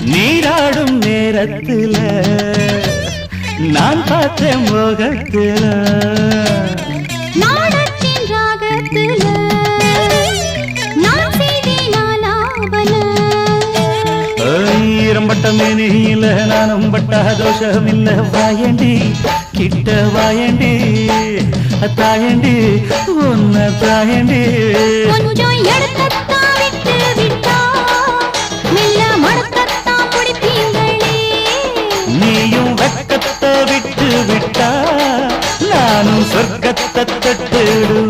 நீராடும் நேரத்துல நான் பார்த்தேன் மோகத்துல நாடத்தின் ராகத்துல நான் செய்தேன் ஆலாபன ஈரம்பட்ட மேனியில நானும் பட்ட தோஷம் இல்ல வாயண்டி கிட்ட வாயண்டி தாயண்டி உன்ன தாயண்டி கொஞ்சம் எடுத்தத்தா விட்டு விட்டா மெல்ல மடக்கத்தா பிடிப்பீங்களே நீயும் வெக்கத்தை விட்டு விட்டா நானும் சொர்க்கத்தை தட்டுடுவேன்